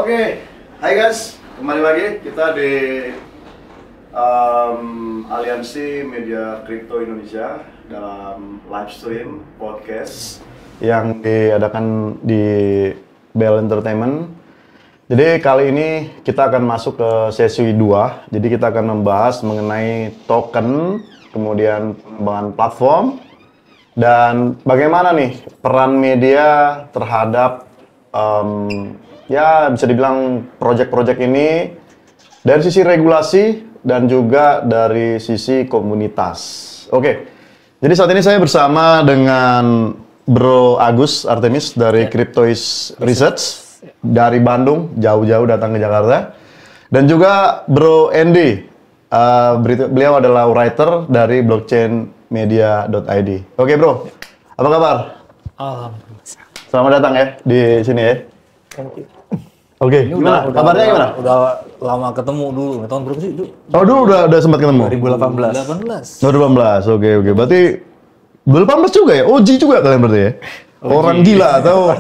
Oke, hai guys, kembali lagi kita di Aliansi Media Kripto Indonesia dalam live stream podcast yang diadakan di Bell Entertainment. Jadi kali ini kita akan masuk ke sesi 2. Jadi kita akan membahas mengenai token, kemudian pengembangan platform, dan bagaimana nih peran media terhadap ya bisa dibilang proyek-proyek ini dari sisi regulasi dan juga dari sisi komunitas. Oke, jadi saat ini saya bersama dengan Bro Agus Artemis dari Cryptoids Research dari Bandung, jauh-jauh datang ke Jakarta, dan juga Bro Andy, beliau adalah writer dari blockchainmedia.id. Oke bro, apa kabar? Alhamdulillah. Selamat datang ya di sini ya. Thank you. Oke, gimana? Kabarnya gimana? Udah lama ketemu dulu. Tahun berapa sih? Oh, dulu udah sempat ketemu? 2018. 2018, oke. Berarti 2018 juga ya? OG juga kalian berarti ya? Orang gila atau?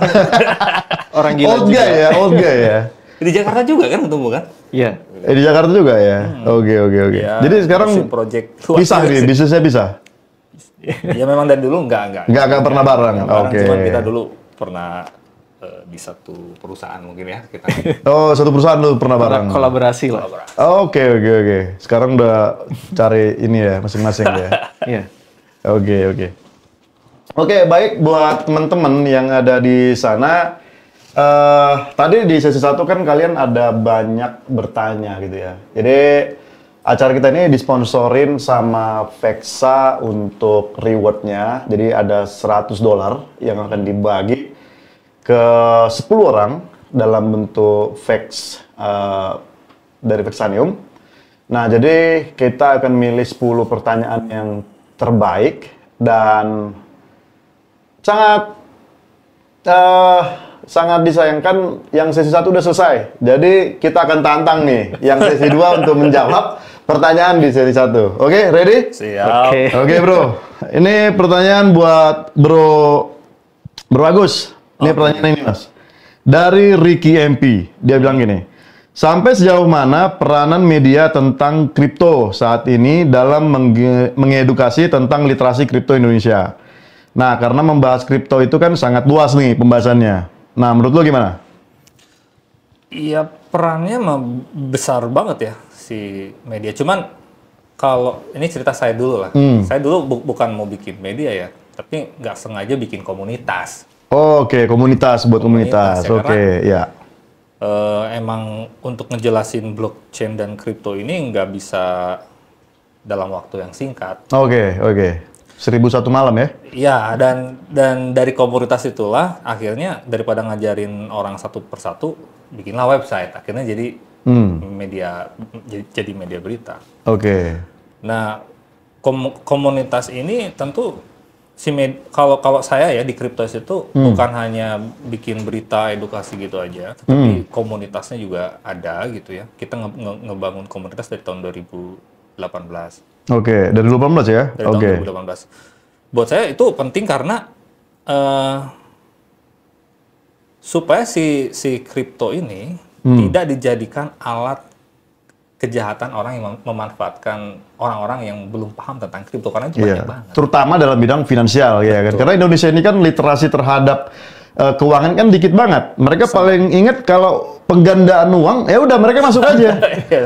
Orang gila old guy ya, old guy ya? Di Jakarta juga kan ketemu kan? Iya. Di Jakarta juga ya? Oke. Ya, jadi sekarang project pisah nih, bisnisnya pisah? Ya memang dari dulu enggak pernah bareng? Oke. Cuman kita dulu pernah di satu perusahaan mungkin ya kita. Oh, satu perusahaan lu pernah bareng? Kolaborasi lah. Oke. Sekarang udah cari ini ya masing-masing ya? Iya. Oke. Oke, baik buat teman-teman yang ada di sana. Tadi di sesi 1 kan kalian ada banyak bertanya gitu ya. Jadi acara kita ini disponsorin sama Vexa untuk rewardnya. Jadi ada $100 yang akan dibagi ke 10 orang dalam bentuk Vex dari Vexanium. Nah, jadi kita akan milih 10 pertanyaan yang terbaik dan sangat disayangkan yang sesi 1 udah selesai. Jadi kita akan tantang nih yang sesi 2 untuk menjawab pertanyaan di sesi 1. Oke, ready? Siap. Oke, bro. Ini pertanyaan buat Bro Agus. Ini pertanyaan ini, Mas. Dari Ricky MP. Dia bilang gini, sampai sejauh mana peranan media tentang kripto saat ini dalam mengedukasi tentang literasi kripto Indonesia? Nah, karena membahas kripto itu kan sangat luas nih pembahasannya. Nah, menurut lo gimana? Iya, perannya mah besar banget ya si media. Cuman kalau ini cerita saya dulu lah. Saya dulu bukan mau bikin media ya, tapi nggak sengaja bikin komunitas. Oke, komunitas buat komunitas. Ya, Oke, ya. Emang untuk ngejelasin blockchain dan kripto ini nggak bisa dalam waktu yang singkat. Oke. 1001 malam ya? Iya, dan dari komunitas itulah akhirnya daripada ngajarin orang satu persatu, bikinlah website. Akhirnya jadi media, jadi media berita. Oke. Nah, komunitas ini tentu kalau saya ya di Cryptoids itu bukan hanya bikin berita edukasi gitu aja, tapi komunitasnya juga ada gitu ya. Kita ngebangun komunitas dari tahun 2018. Oke, dari 2018 ya? Dari tahun 2018. Buat saya itu penting karena supaya si kripto ini tidak dijadikan alat kejahatan orang yang memanfaatkan orang-orang yang belum paham tentang kripto, karena itu banyak banget. Terutama dalam bidang finansial ya kan. Karena Indonesia ini kan literasi terhadap keuangan kan dikit banget. Mereka paling ingat kalau penggandaan uang, ya udah mereka masuk aja.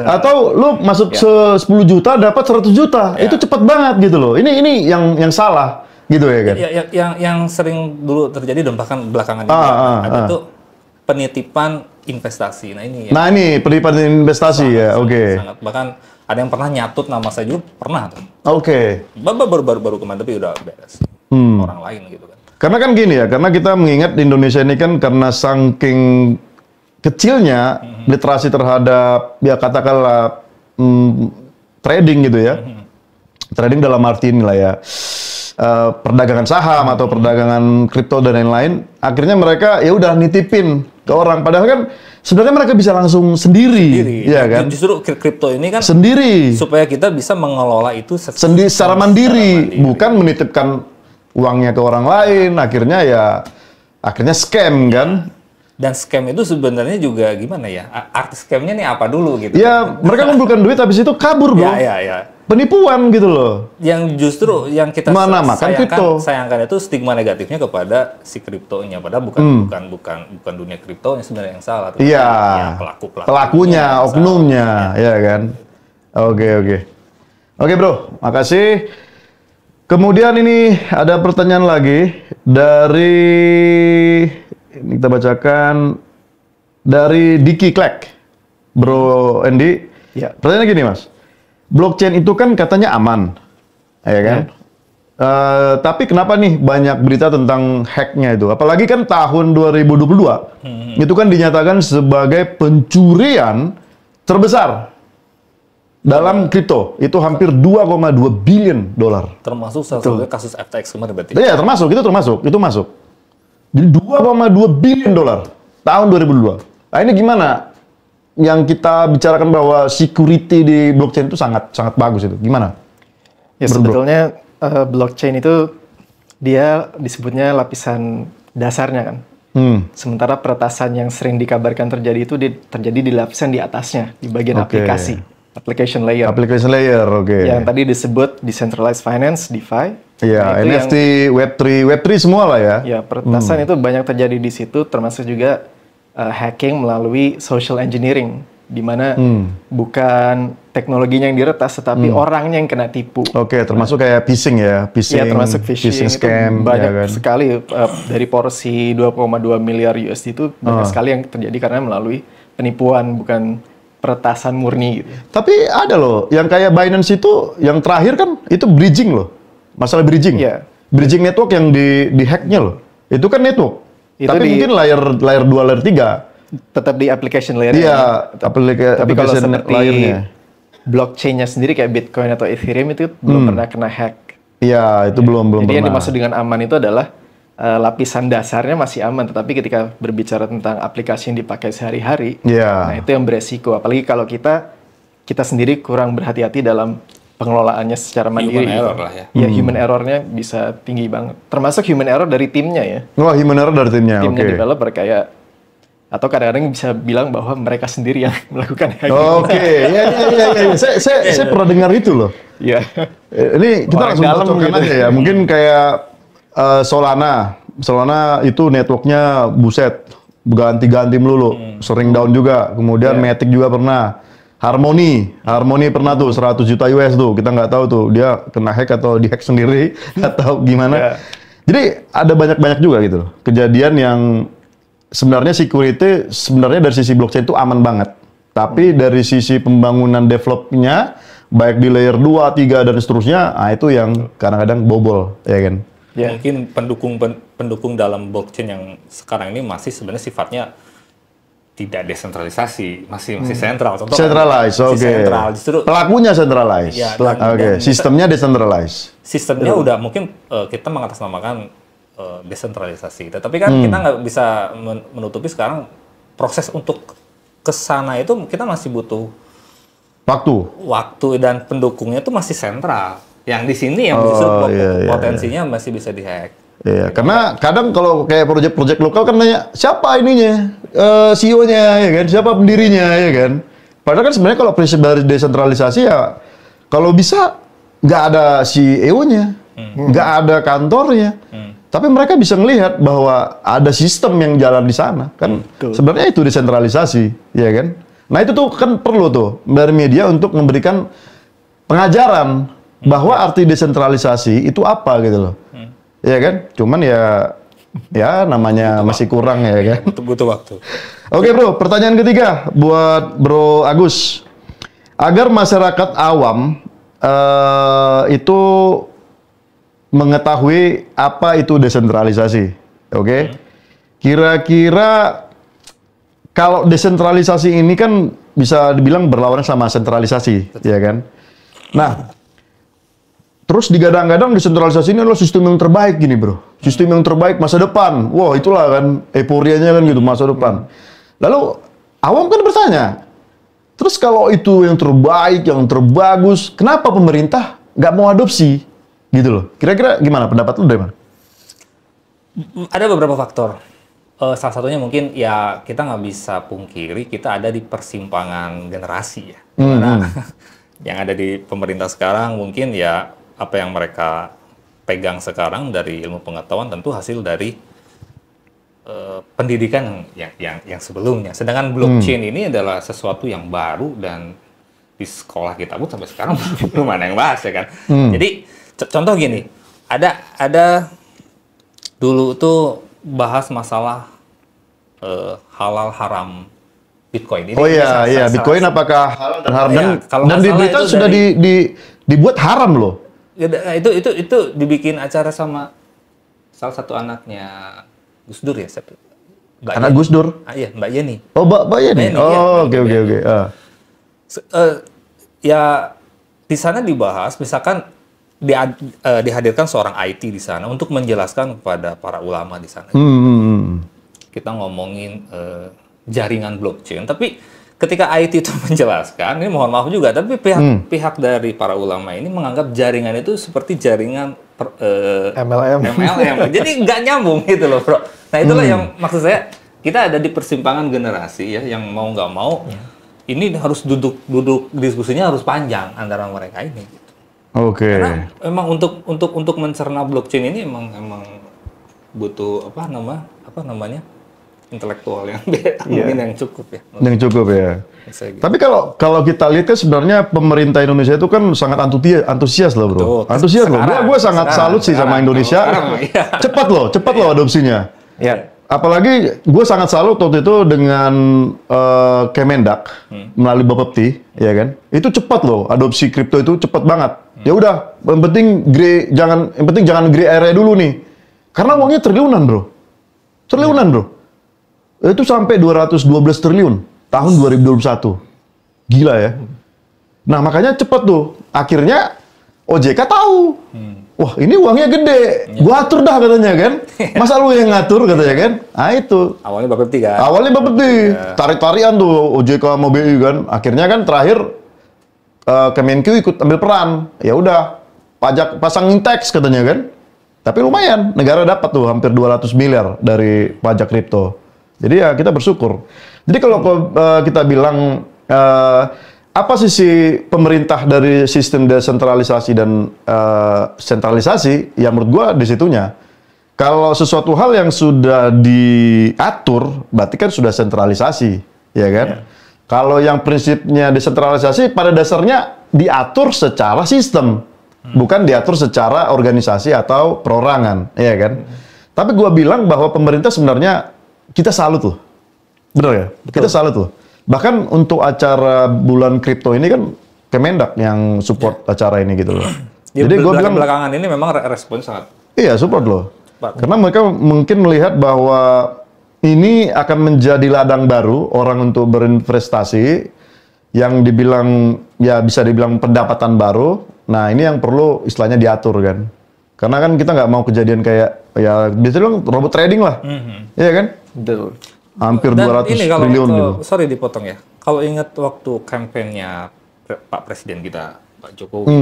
Atau lu masuk 10 juta dapat 100 juta. Itu cepat banget gitu loh. Ini yang salah gitu ya kan. Yang sering dulu terjadi dan bahkan belakangan ini ada tuh penitipan investasi. Nah ini penitipan investasi ya. Oke. Sangat, bahkan ada yang pernah nyatut nama saya juga pernah tuh. Oke. Baru kemarin tapi udah beres. Orang lain gitu kan. Karena kan gini ya, karena kita mengingat Indonesia ini kan karena saking kecilnya literasi terhadap ya katakanlah trading gitu ya. Trading dalam arti inilah ya. Perdagangan saham atau perdagangan kripto dan lain-lain, akhirnya mereka ya udah nitipin ke orang, padahal kan sebenarnya mereka bisa langsung sendiri. Ya kan? Justru kripto ini kan sendiri supaya kita bisa mengelola itu secara mandiri, bukan menitipkan uangnya ke orang lain, akhirnya scam kan. Dan scam itu sebenarnya juga gimana ya? Arti scamnya nih apa dulu gitu? Ya, mereka ngumpulkan duit habis itu kabur, bro. Ya. Penipuan gitu loh. Yang justru yang kita Menamakan kripto. sayangkan itu stigma negatifnya kepada si kriptonya, padahal bukan dunia kriptonya sebenarnya yang salah. Iya. Ya, pelakunya, oknumnya, ya kan. Oke, bro, makasih. Kemudian ini ada pertanyaan lagi dari, ini kita bacakan dari Diki Klek, Bro Andy. Ya. Pertanyaannya gini, Mas. Blockchain itu kan katanya aman, ya kan? Tapi kenapa nih banyak berita tentang hacknya itu? Apalagi kan tahun 2022, itu kan dinyatakan sebagai pencurian terbesar dalam kripto. Itu hampir 2,2 billion dolar. Termasuk salah satu kasus FTX kemarin berarti. Iya, itu masuk. Jadi 2,2 billion dolar tahun 2002. Nah, ini gimana? Yang kita bicarakan bahwa security di blockchain itu sangat bagus itu. Gimana? Ya, sebetulnya blockchain itu dia disebutnya lapisan dasarnya kan. Sementara peretasan yang sering dikabarkan terjadi itu terjadi di lapisan di atasnya, di bagian aplikasi, application layer. Application layer, oke. Yang tadi disebut decentralized finance, DeFi. Iya, Nah, NFT, Web3 semua lah ya. Ya, peretasan itu banyak terjadi di situ, termasuk juga hacking melalui social engineering, di mana bukan teknologinya yang diretas, tetapi orangnya yang kena tipu. Oke, termasuk kayak phishing ya, Ya, termasuk phishing itu scam, banyak ya kan? sekali dari porsi 2,2 miliar USD itu banyak sekali yang terjadi karena melalui penipuan, bukan peretasan murni gitu. Tapi ada loh, yang kayak Binance itu, yang terakhir kan itu bridging loh, masalah bridging. Iya. Bridging network yang di hacknya loh, itu kan network. Itu Tapi mungkin layer 2, layer 3. Tetap di application layer. Iya, Tapi kalau application seperti layernya. blockchain-nya sendiri kayak Bitcoin atau Ethereum itu belum pernah kena hack. Iya, itu belum Jadi yang pernah. dimaksud dengan aman itu adalah lapisan dasarnya masih aman, tetapi ketika berbicara tentang aplikasi yang dipakai sehari-hari, Iya. nah itu yang beresiko. Apalagi kalau kita sendiri kurang berhati-hati dalam pengelolaannya secara mandiri. Human error lah ya. Ya, human errornya bisa tinggi banget. Termasuk human error dari timnya ya. Wah, human error dari timnya, oke. Timnya developer kayak, atau kadang-kadang bisa bilang bahwa mereka sendiri yang melakukan hacking. Oke, ya. Saya pernah dengar itu loh. Iya. Ini kita Orang langsung dalam bocorkan gitu. aja ya. Mungkin kayak Solana itu networknya buset, ganti-ganti melulu, sering down juga. Kemudian Matic juga pernah. Harmony pernah tuh 100 juta US tuh, kita nggak tahu tuh dia kena hack atau dihack sendiri atau gimana. Jadi ada banyak juga gitu loh kejadian yang sebenarnya security sebenarnya dari sisi blockchain itu aman banget. Tapi dari sisi pembangunan developnya baik di layer 2, 3 dan seterusnya, itu yang kadang-kadang bobol, ya kan? Ya. Mungkin pendukung dalam blockchain yang sekarang ini masih sebenarnya sifatnya tidak desentralisasi, masih sentral. Contoh Centralized, oke. Sentral, justru Pelakunya centralized. Ya, Oke, dan sistemnya decentralized. sistemnya udah mungkin kita mengatasnamakan desentralisasi. Tapi kan kita nggak bisa menutupi sekarang proses untuk ke sana itu kita masih butuh waktu dan pendukungnya itu masih sentral. Yang di sini yang justru potensinya masih bisa dihack. Iya, karena kadang kalau kayak proyek-proyek lokal kan nanya siapa ininya, CEO-nya, ya kan, siapa pendirinya, ya kan. Padahal kan sebenarnya kalau prinsip dari desentralisasi ya, kalau bisa nggak ada CEO-nya, nggak ada kantornya, tapi mereka bisa melihat bahwa ada sistem yang jalan di sana, kan. Sebenarnya itu desentralisasi, ya kan. Nah itu tuh kan perlu tuh dari media untuk memberikan pengajaran bahwa arti desentralisasi itu apa gitu loh. Ya kan, cuman ya namanya masih kurang ya kan. Butuh waktu. Oke bro, pertanyaan ketiga buat Bro Agus. Agar masyarakat awam itu mengetahui apa itu desentralisasi, oke? Kira-kira kalau desentralisasi ini kan bisa dibilang berlawanan sama sentralisasi, ya kan? Nah, terus digadang-gadang desentralisasi ini adalah sistem yang terbaik gini bro. Sistem yang terbaik masa depan. Wah itulah kan euforianya kan gitu masa depan. Lalu awam kan bertanya, terus kalau itu yang terbaik, yang terbagus, kenapa pemerintah nggak mau adopsi? Gitu loh. Kira-kira gimana pendapat lu dari mana? Ada beberapa faktor. Salah satunya mungkin ya kita nggak bisa pungkiri kita ada di persimpangan generasi ya. Karena yang ada di pemerintah sekarang mungkin ya apa yang mereka pegang sekarang dari ilmu pengetahuan tentu hasil dari pendidikan yang sebelumnya. Sedangkan blockchain ini adalah sesuatu yang baru dan di sekolah kita pun sampai sekarang belum ada yang bahas ya kan. Jadi contoh gini, ada dulu tuh bahas masalah halal haram Bitcoin. Ini Oh iya, Bitcoin apakah halal dan haram? Iya, kalau Dan nggak di salah berita itu sudah dibuat haram loh. Ya, itu dibikin acara sama salah satu anaknya Gus Dur ya, Mbak Anak Yeni. Gus Dur? Iya, Mbak Yeni. Oh, Mbak Yeni? Mbak Yeni, iya, Oh, Mbak oke. Yeni. Ya di sana dibahas, misalkan dihadirkan seorang IT di sana untuk menjelaskan kepada para ulama di sana. Kita ngomongin jaringan blockchain, tapi ketika IT itu menjelaskan, ini mohon maaf juga, tapi pihak dari para ulama ini menganggap jaringan itu seperti jaringan MLM. Jadi nggak nyambung gitu loh, bro. Nah itulah yang maksud saya, kita ada di persimpangan generasi ya, yang mau nggak mau, ini harus duduk diskusinya harus panjang antara mereka ini. Gitu. Oke. Karena memang untuk mencerna blockchain ini emang butuh apa namanya intelektual yang mungkin yang cukup ya. Yang cukup ya. Gitu. Tapi kalau kita lihat kan sebenarnya pemerintah Indonesia itu kan sangat antusias loh bro. Betul. Antusias loh. Sekarang, Gue sangat salut sih sama Indonesia. iya. Cepat loh adopsinya. Ya. Apalagi gue sangat salut waktu itu dengan Kemendak melalui Bapepti, ya kan? Itu cepat loh, adopsi kripto itu cepat banget. Ya udah, yang penting jangan gray area dulu nih. Karena uangnya triliunan, bro. Triliunan, bro. Itu sampai 212 triliun tahun 2021. Gila ya. Nah, makanya cepat tuh. Akhirnya OJK tahu. Wah, ini uangnya gede. Gua atur dah katanya kan. Masa lu yang ngatur katanya kan? Ah itu. Awalnya Bapepti kan. Awalnya Bapepti. Tarik-tarian tuh OJK sama BI kan. Akhirnya kan terakhir Kemenq ikut ambil peran. Ya udah, pajak pasangin tax katanya kan. Tapi lumayan, negara dapat tuh hampir 200 miliar dari pajak kripto. Jadi ya kita bersyukur. Jadi kalau kita bilang apa sisi pemerintah dari sistem desentralisasi dan sentralisasi, ya menurut gua di situnya. Kalau sesuatu hal yang sudah diatur, berarti kan sudah sentralisasi, ya kan? Kalau yang prinsipnya desentralisasi, pada dasarnya diatur secara sistem, bukan diatur secara organisasi atau perorangan, ya kan? Tapi gua bilang bahwa pemerintah sebenarnya kita salut loh, bener ya? Betul. Kita salut loh. Bahkan untuk acara bulan kripto ini kan Kemendak yang support acara ini gitu loh. Jadi gue bilang belakangan ini memang respon sangat. Iya support loh. Cepat. Karena mereka mungkin melihat bahwa ini akan menjadi ladang baru orang untuk berinvestasi yang dibilang ya bisa dibilang pendapatan baru. Nah ini yang perlu istilahnya diatur kan. Karena kan kita nggak mau kejadian kayak ya biasanya robot trading lah, iya kan? Betul. Hampir Dan 200 ini triliun gitu. sorry dipotong ya. Kalau ingat waktu kampanyenya Pak Presiden kita, Pak Jokowi,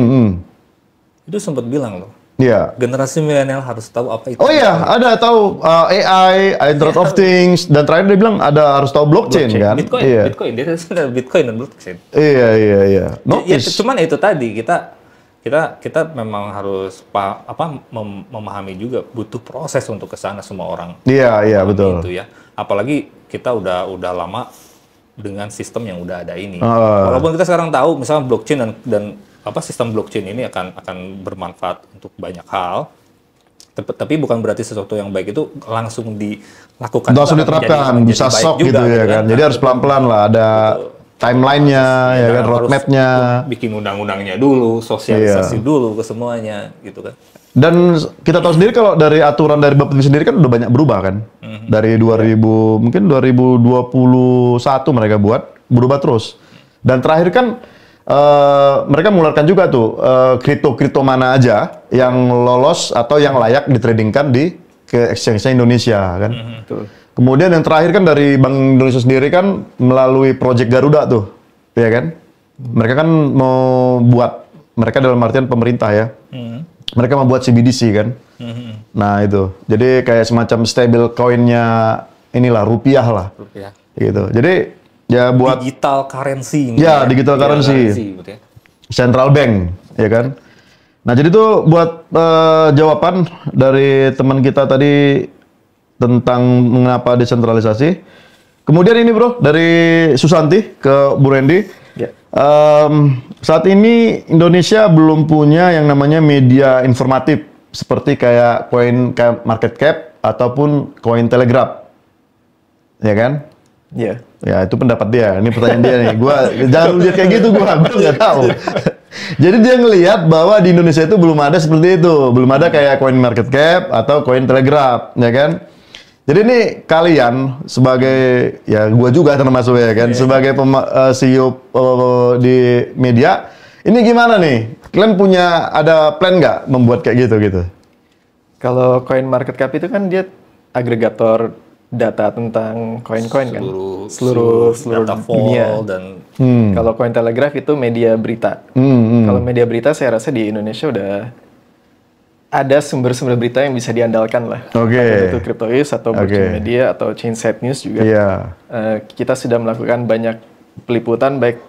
itu sempat bilang loh, Iya. generasi milenial harus tahu apa itu. Oh iya, ada tahu AI, Internet of Things, dan terakhir dia bilang ada harus tahu blockchain kan? Bitcoin, Iya. Bitcoin, dia ada Bitcoin dan blockchain. Iya. Ya, Notice. cuman itu tadi kita memang harus memahami juga butuh proses untuk ke sana semua orang. Iya, betul. Itu ya. Apalagi kita udah lama dengan sistem yang udah ada ini. Walaupun kita sekarang tahu misalnya blockchain dan sistem blockchain ini akan bermanfaat untuk banyak hal. Tapi bukan berarti sesuatu yang baik itu langsung dilakukan. Langsung diterapkan, bisa baik shock juga, gitu ya kan. Jadi harus pelan-pelan lah, ada timeline-nya, ya kan, roadmap-nya. Bikin undang-undangnya dulu, sosialisasi dulu ke semuanya, gitu kan. Dan kita tahu sendiri kalau dari aturan dari Bapepti sendiri kan udah banyak berubah kan. Dari 2021 mereka berubah terus. Dan terakhir kan mereka mengeluarkan juga tuh kripto mana aja yang lolos atau yang layak ditradingkan ke exchange Indonesia kan. Betul. Kemudian yang terakhir kan dari Bank Indonesia sendiri kan melalui Project Garuda tuh, ya kan? Mereka kan mau buat, mereka dalam artian pemerintah ya. Mereka mau buat CBDC kan. Nah itu, jadi kayak semacam stable coin-nya inilah rupiah lah, Rupiah. gitu. Jadi ya buat Digital currency. ini Ya, digital currency. gitu ya. central bank, ya kan. Nah, jadi tuh buat jawaban dari teman kita tadi tentang mengapa desentralisasi. Kemudian ini bro, dari Susanti ke Bu Randy. Ya. Saat ini Indonesia belum punya yang namanya media informatif seperti kayak market cap ataupun Coin Telegraph, ya kan? Ya. Ya itu pendapat dia. Ini pertanyaan dia nih. Gua jangan lihat kayak gitu, gua nggak tahu. Jadi dia ngelihat bahwa di Indonesia itu belum ada seperti itu, belum ada kayak Coin Market Cap atau Coin Telegraph, ya kan? Jadi ini kalian sebagai ya gua juga termasuk ya kan, sebagai CEO di media, ini gimana nih? Kalian punya ada plan nggak membuat kayak gitu? Kalau Coin Market Cap itu kan dia agregator data tentang koin-koin kan, seluruh data dunia. fall dan Kalau Coin Telegraph itu media berita. Kalau media berita saya rasa di Indonesia udah ada sumber-sumber berita yang bisa diandalkan lah. Oke. Apakah itu Cryptoius atau Blockchain Oke. Media atau Chainside News juga. Iya. Kita sudah melakukan banyak peliputan baik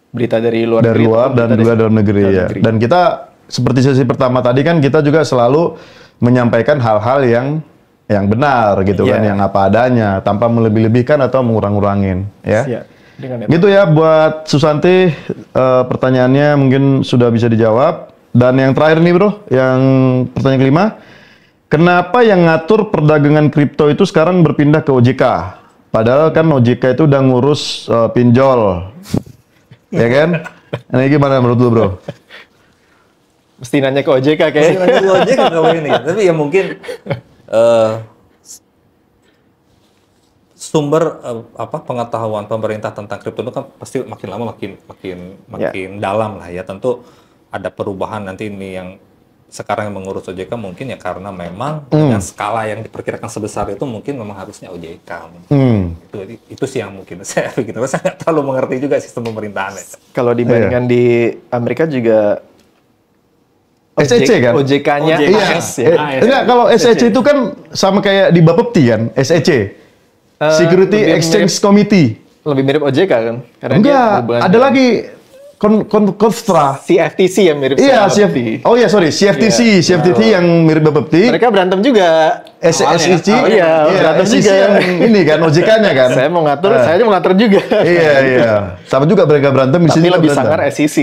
berita dari luar Dari negeri luar ataupun dan berita juga dalam negeri ya. Dan kita seperti sesi pertama tadi kan kita juga selalu menyampaikan hal-hal yang benar gitu kan, yang apa adanya tanpa melebih-lebihkan atau mengurang-urangin ya. Ya, dengan itu. Gitu ya buat Susanti, pertanyaannya mungkin sudah bisa dijawab. Dan yang terakhir nih bro, yang pertanyaan kelima, kenapa yang ngatur perdagangan kripto itu sekarang berpindah ke OJK? Padahal kan OJK itu udah ngurus pinjol, ya kan? Ini gimana menurut lu bro? Mesti nanya ke OJK kayaknya. Lu aja kan kalau ini. Tapi ya mungkin sumber pengetahuan pemerintah tentang kripto itu kan pasti makin lama makin dalam lah ya. Tentu ada perubahan nanti ini yang sekarang yang mengurus OJK mungkin ya karena memang dengan skala yang diperkirakan sebesar itu mungkin memang harusnya OJK. Itu sih yang mungkin saya pikir. Saya nggak terlalu mengerti juga sistem pemerintahannya. Kalau dibandingkan di Amerika juga SEC kan? OJK-nya Iya. AS ya. Enggak, kalau SEC itu kan sama kayak di Bapepti kan, SEC. Security lebih Exchange Committee. Lebih mirip OJK kan? Karena Enggak, berhubungan ada dengan lagi Konstra. CFTC yang mirip Iya, sama CFTC. Bapepti. Oh iya, sorry, CFTC. CFTC yang mirip Bapepti. Mereka berantem juga. SEC. berantem SEC juga. yang ini kan, OJK-nya kan. Saya mau ngatur, saya mau ngatur juga. Iya. Sama juga mereka berantem di Tapi sini. lebih berantem. sangar SEC.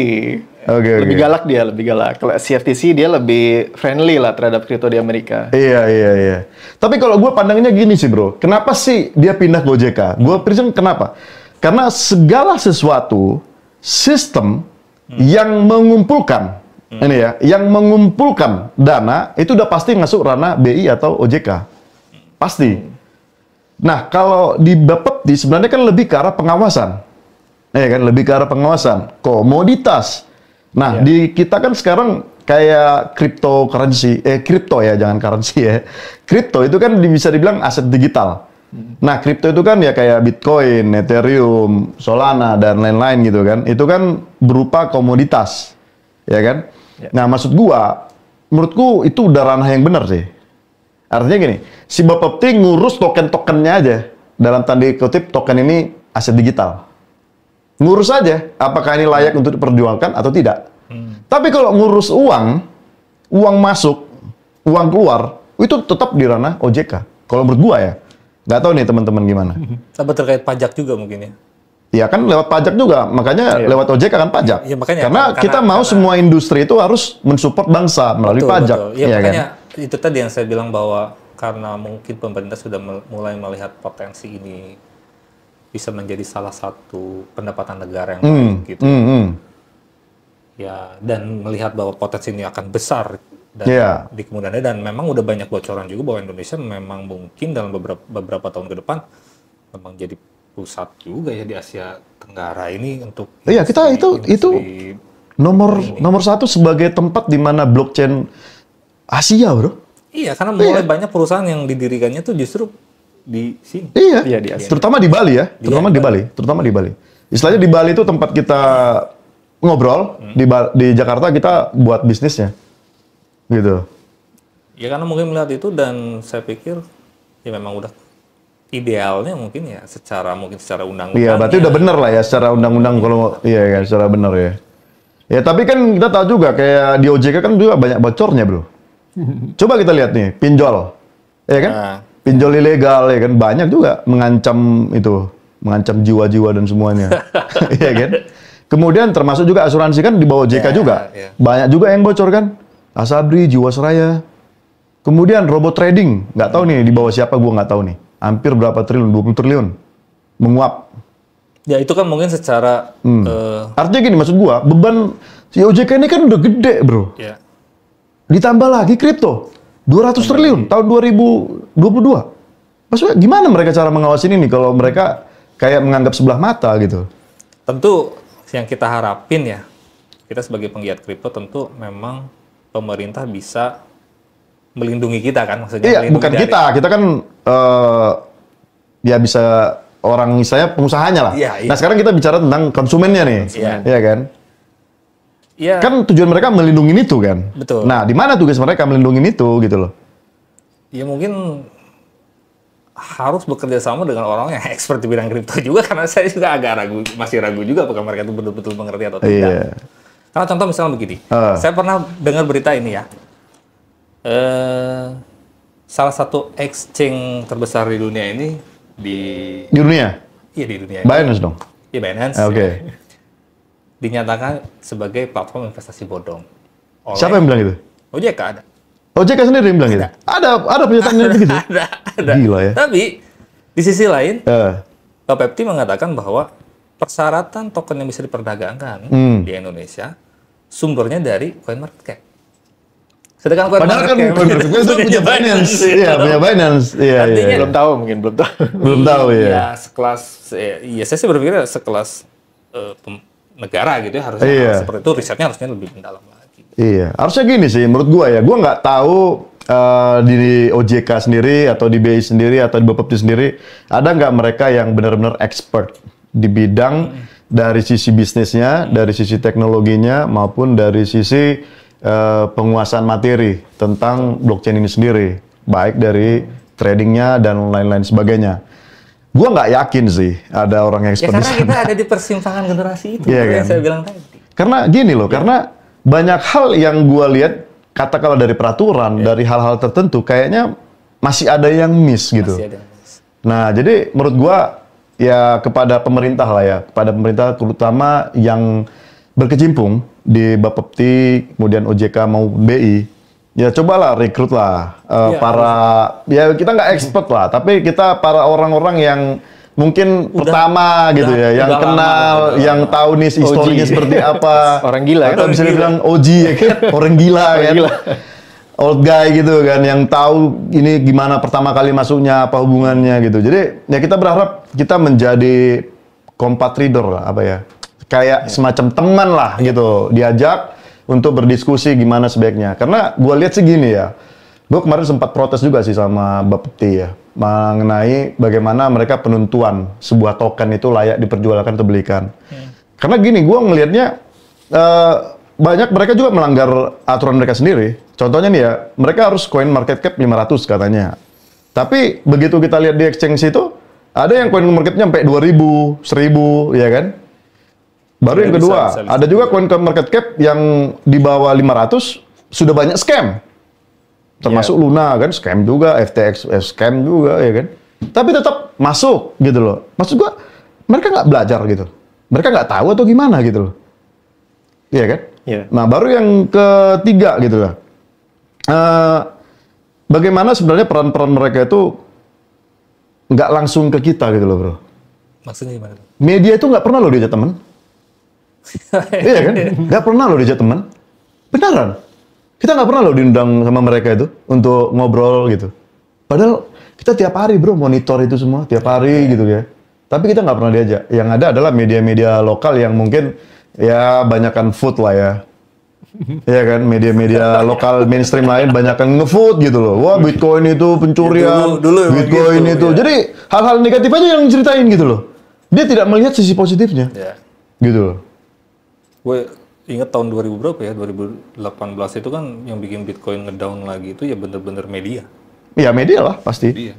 Oke. Lebih galak dia, lebih galak. Kalau CFTC dia lebih friendly lah terhadap kripto di Amerika. Iya. Tapi kalau gue pandangnya gini sih bro, kenapa sih dia pindah ke OJK? Gue present kenapa? Karena segala sesuatu sistem yang mengumpulkan ini ya, yang mengumpulkan dana itu udah pasti masuk ranah BI atau OJK, pasti. Nah kalau di Bapepti sebenarnya kan lebih ke arah pengawasan, ya kan, lebih ke arah pengawasan komoditas. Nah di kita kan sekarang kayak cryptocurrency, kripto ya, jangan currency ya. Kripto itu kan bisa dibilang aset digital. Nah, kripto itu kan ya kayak Bitcoin, Ethereum, Solana, dan lain-lain gitu kan. Itu kan berupa komoditas, ya kan? Ya. Nah, menurutku itu udah ranah yang benar sih. Artinya gini, si Bapepti ngurus token-tokennya aja. Dalam tanda kutip, token ini aset digital. Ngurus aja, apakah ini layak untuk diperjualkan atau tidak. Tapi kalau ngurus uang masuk, uang keluar, itu tetap di ranah OJK. Kalau menurut gua ya. Nggak tahu nih teman-teman gimana. Tapi terkait pajak juga mungkin ya. Ya kan lewat pajak juga, makanya lewat OJK kan pajak. Iya, makanya, karena kita mau semua industri itu harus mensupport bangsa melalui pajak. Betul. Ya, Iya makanya kan? itu tadi yang saya bilang bahwa karena mungkin pemerintah sudah mulai melihat potensi ini bisa menjadi salah satu pendapatan negara yang baik gitu. Ya, dan melihat bahwa potensi ini akan besar dan di kemudian hari, dan memang udah banyak bocoran juga bahwa Indonesia memang mungkin dalam beberapa tahun ke depan memang jadi pusat juga ya di Asia Tenggara ini untuk Iya, kita itu nomor satu sebagai tempat di mana blockchain Asia, bro. Iya, karena mulai banyak perusahaan yang didirikannya tuh justru di sini. Iya, di Asia. terutama di Bali ya, terutama di Bali. Istilahnya di Bali itu tempat kita ngobrol, di Jakarta kita buat bisnisnya. Gitu. Ya karena mungkin melihat itu dan saya pikir ya memang udah idealnya mungkin ya secara undang-undang. Iya, berarti udah bener lah ya secara undang-undang kalau iya kan secara bener ya. Ya tapi kan kita tahu juga kayak di OJK kan juga banyak bocornya bro. Coba kita lihat nih pinjol, ya kan? Nah. Pinjol ilegal ya kan banyak juga mengancam jiwa-jiwa dan semuanya, ya kan? Kemudian termasuk juga asuransi kan di bawah OJK juga, banyak juga yang bocor kan? Asabri, Jiwasraya. Kemudian robot trading, nggak tahu nih di bawah siapa gua nggak tahu nih. Hampir berapa triliun, 20 triliun menguap. Ya itu kan mungkin secara Artinya gini maksud gua, beban si OJK ini kan udah gede, bro. ya. Ditambah lagi kripto, 200 triliun tahun 2022. Maksudnya gimana mereka cara mengawasin ini kalau mereka kayak menganggap sebelah mata gitu? Tentu yang kita harapin ya, kita sebagai penggiat kripto tentu memang pemerintah bisa melindungi kita kan, maksudnya. Iya, bukan kita kan ya bisa orang saya pengusahanya lah. Iya, iya. Nah sekarang kita bicara tentang konsumennya nih, iya kan? Iya. Kan tujuan mereka melindungi itu kan. Betul. Nah di mana tugas mereka melindungi itu gitu loh? Ya mungkin harus bekerja sama dengan orang yang expert di bidang kripto juga, karena saya juga agak masih ragu juga apakah mereka itu betul-betul mengerti atau tidak. Iya. Karena contoh misalnya begini, saya pernah dengar berita ini ya, salah satu exchange terbesar di dunia ini Di dunia? Iya di dunia ini. Binance dong? Iya Binance. Oke. Dinyatakan sebagai platform investasi bodong. Siapa yang bilang itu? OJK ada. OJK sendiri yang bilang gitu? Ada pernyataannya begitu? Ada. Gila ya. Tapi di sisi lain, Eh, Bapepti mengatakan bahwa persyaratan token yang bisa diperdagangkan di Indonesia sumbernya dari CoinMarketCap. Sedangkan padahal kan CoinMarketCap itu punya Binance. Iya, punya Binance. Iya, Artinya, iya. Belum tahu mungkin, belum tahu. Belum tahu ya. Ya sekelas, ya saya sih berpikir sekelas negara gitu ya harusnya Iya. seperti itu, risetnya harusnya lebih mendalam lagi. Iya, harusnya gini sih menurut gua ya. Gua nggak tahu di OJK sendiri atau di BI sendiri atau di Bapepti sendiri ada nggak mereka yang benar-benar expert di bidang dari sisi bisnisnya, dari sisi teknologinya maupun dari sisi penguasaan materi tentang blockchain ini sendiri, baik dari tradingnya dan lain-lain sebagainya. Gua nggak yakin sih ada orang yang Ya expert di karena sana. kita ada di persimpangan generasi itu, Iya seperti yang kan? saya bilang tadi. Karena gini loh, karena banyak hal yang gua lihat katakanlah dari peraturan, dari hal-hal tertentu kayaknya masih ada yang miss gitu. Masih ada. Nah, jadi menurut gua ya kepada pemerintah lah ya, kepada pemerintah terutama yang berkecimpung di Bapepti, kemudian OJK mau BI, ya cobalah rekrut lah para, ya kita nggak expert lah, tapi kita para orang-orang yang mungkin pertama gitu ya, yang udah kenal, lama, yang tahu nih historinya seperti apa. Orang gila Atau kan? bisa dibilang OG ya kan, orang gila kan. Old guy gitu kan, yang tahu ini gimana pertama kali masuknya, apa hubungannya gitu. Jadi ya kita berharap kita menjadi compatriot lah, apa ya, kayak semacam teman lah gitu, diajak untuk berdiskusi gimana sebaiknya. Karena gue lihat sih gini ya, gue kemarin sempat protes juga sih sama Bapepti ya, mengenai bagaimana mereka penentuan sebuah token itu layak diperjualkan atau belikan. Karena gini, gue ngelihatnya banyak mereka juga melanggar aturan mereka sendiri. Contohnya nih ya, mereka harus coin market cap 500 katanya. Tapi begitu kita lihat di exchange itu, ada yang coin market cap sampai 2000, 1000, ya kan? Baru yang kedua, ada juga coin market cap yang di bawah 500 sudah banyak scam. Termasuk Luna kan, scam juga, FTX scam juga, ya kan? Tapi tetap masuk gitu loh. Maksud gua, mereka nggak belajar gitu. Mereka nggak tahu atau gimana gitu loh. Iya kan? Iya. Nah, baru yang ketiga gitu lah. Bagaimana sebenarnya peran-peran mereka itu nggak langsung ke kita gitu loh, bro. Maksudnya gimana? Media itu nggak pernah loh diajak teman. Iya kan? Nggak pernah loh diajak teman. Beneran. Kita nggak pernah loh diundang sama mereka itu untuk ngobrol gitu. Padahal kita tiap hari bro monitor itu semua, tiap hari gitu ya. Tapi kita nggak pernah diajak. Yang ada adalah media-media lokal yang mungkin ya banyakkan food lah ya. Iya kan, media-media lokal mainstream lain banyakkan nge-food gitu loh. Wah, Bitcoin itu pencurian, Ya, dulu Bitcoin gitu, itu. ya. Jadi hal-hal negatif aja yang ceritain gitu loh. Dia tidak melihat sisi positifnya. Ya. Gitu loh. Gue inget tahun 2000 berapa ya, 2018 itu kan yang bikin Bitcoin ngedown lagi itu ya bener-bener media. Ya media lah pasti. Iya.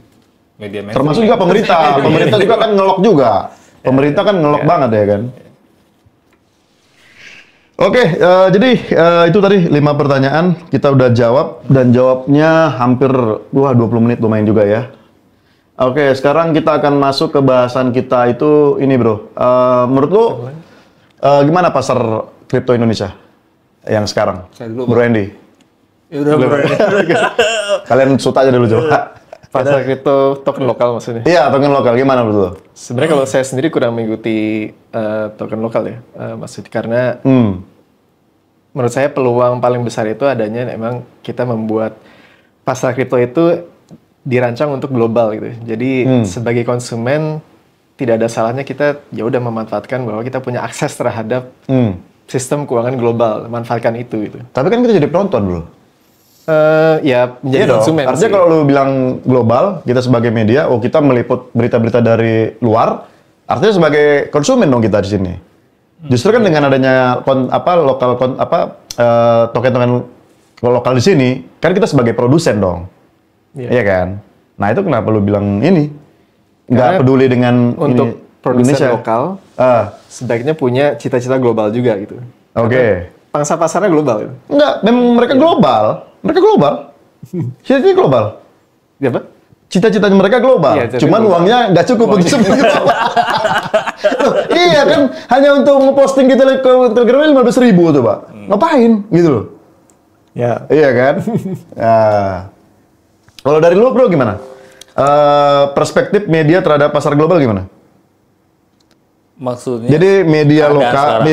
Media mainstream. Termasuk juga pemerintah. Pemerintah juga kan ngelok juga. Pemerintah kan ngelok banget ya kan. Oke, jadi itu tadi 5 pertanyaan kita udah jawab dan jawabnya hampir 20 menit lumayan juga ya. Oke, sekarang kita akan masuk ke bahasan kita itu ini bro. Menurut lu gimana pasar kripto Indonesia yang sekarang? Saya dulu, Bro Andy. Ya udah, bro. Kalian shoot aja dulu coba. Pasar kripto token lokal maksudnya. Iya, token lokal gimana menurut lu? Sebenarnya kalau saya sendiri kurang mengikuti token lokal ya, maksudnya karena menurut saya peluang paling besar itu adanya memang kita membuat pasar kripto itu dirancang untuk global gitu. Jadi sebagai konsumen tidak ada salahnya kita ya udah memanfaatkan bahwa kita punya akses terhadap sistem keuangan global, manfaatkan itu gitu. Tapi kan kita jadi penonton bro. Ya menjadi Iya dong. konsumen. Artinya sih. kalau lu bilang global, kita sebagai media, oh kita meliput berita-berita dari luar, artinya sebagai konsumen dong kita di sini. Justru kan dengan adanya token-token lokal di sini, kan kita sebagai produsen dong. Iya kan? Nah itu kenapa lu bilang ini? Nggak Karena peduli dengan untuk ini, produsen Indonesia. lokal sebaiknya punya cita-cita global juga gitu. Oke. Pangsa pasarnya global gitu. Enggak, memang mereka global. Mereka global. Cita-cita global. Ya, Pak? Cita-citanya mereka global. Iya, cita-cita Cuman global. uangnya nggak cukup untuk semuanya. Iya kan, hanya untuk ngeposting kita ke Telegram 15.000 tuh Pak. Ngapain gitu loh. Ya. Iya kan? Nah. Kalau dari lu bro gimana? Perspektif media terhadap pasar global gimana? Maksudnya? Jadi media Ada lokal, sekarang.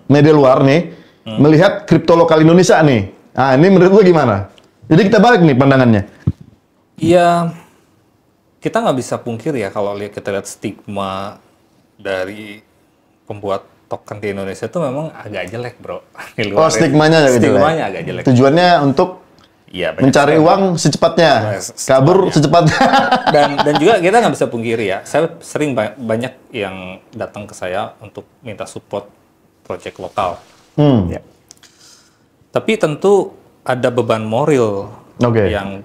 media luar nih, melihat kripto lokal Indonesia nih. Nah ini menurut lu gimana? Jadi kita balik nih pandangannya. Iya, kita nggak bisa pungkir ya kalau kita lihat stigma dari pembuat token di Indonesia itu memang agak jelek bro. Di luar Oh stigmanya agak jelek. Stigmanya agak jelek. Tujuannya untuk Iya, banyak mencari sekali. uang secepatnya, kabur secepatnya. Dan juga kita nggak bisa pungkiri ya, saya sering banyak yang datang ke saya untuk minta support project lokal. Ya. Tapi tentu ada beban moral Oke. yang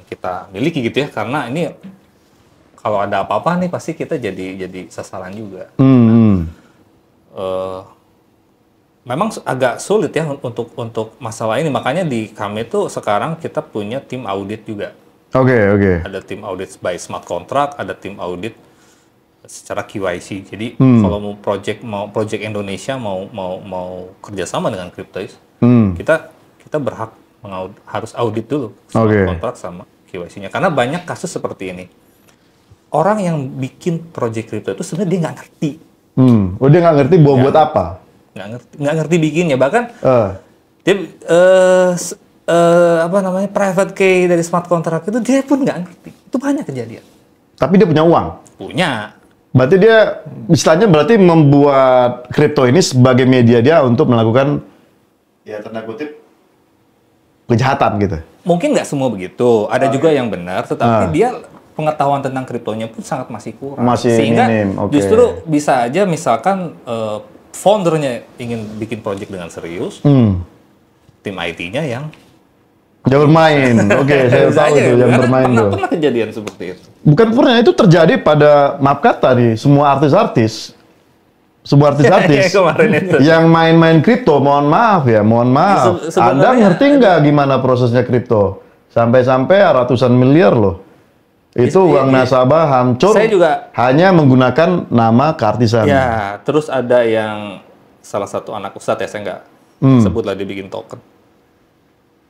kita miliki gitu ya, karena ini kalau ada apa-apa nih pasti kita jadi sasaran juga. Memang agak sulit ya untuk masalah ini, makanya di kami tuh sekarang kita punya tim audit juga. Oke. Ada tim audit by smart contract, ada tim audit secara KYC. Jadi kalau mau project Indonesia mau kerjasama dengan Cryptois, kita berhak harus audit dulu smart contract sama KYC-nya. Karena banyak kasus seperti ini. Orang yang bikin project crypto itu sebenarnya dia nggak ngerti. Oh dia nggak ngerti buat apa? Nggak ngerti bikinnya. Bahkan dia private key dari smart contract itu dia pun nggak ngerti. Itu banyak kejadian. Tapi dia punya uang. Punya. Berarti dia istilahnya membuat kripto ini sebagai media dia untuk melakukan ya tanda kutip kejahatan gitu. Mungkin nggak semua begitu. Ada juga yang benar, tetapi dia pengetahuan tentang kriptonya pun sangat masih kurang. Masih Sehingga minim. Oke. justru bisa aja misalkan foundernya ingin bikin project dengan serius, tim IT-nya yang Dia bermain. Oke, saya bisa tahu aja, itu yang karena bermain tuh. pernah kejadian seperti itu. Bukan pernah, itu terjadi pada, maaf kata nih, semua artis-artis. Semua artis-artis Kemarin itu. yang main-main kripto, mohon maaf. Anda Sebenarnya ngerti nggak gimana prosesnya kripto? Sampai-sampai ratusan miliar loh. Itu uang nasabah hancur Saya juga- hanya menggunakan nama keartisan. Ya, terus ada yang salah satu anak ustadz ya, saya nggak sebutlah, dia bikin token.